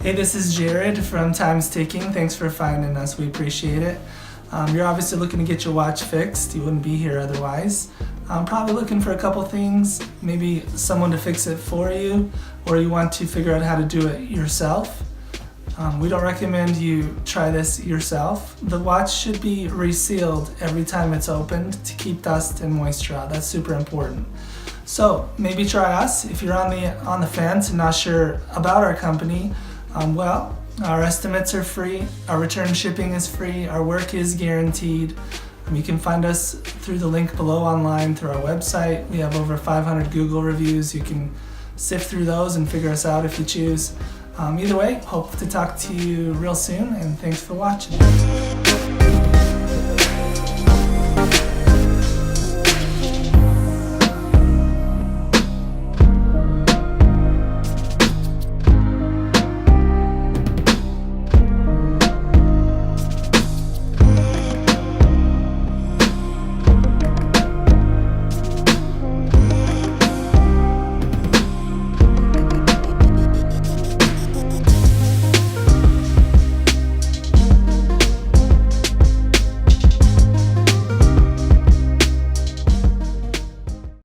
Hey, this is Jared from Time's Ticking. Thanks for finding us. We appreciate it. You're obviously looking to get your watch fixed. You wouldn't be here otherwise. Probably looking for a couple things, maybe someone to fix it for you, or you want to figure out how to do it yourself. We don't recommend you try this yourself. The watch should be resealed every time it's opened to keep dust and moisture out. That's super important. So maybe try us. If you're on the fence and not sure about our company, our estimates are free, our return shipping is free, our work is guaranteed. You can find us through the link below online through our website. We have over 500 Google reviews. You can sift through those and figure us out if you choose. Either way, hope to talk to you real soon, and thanks for watching.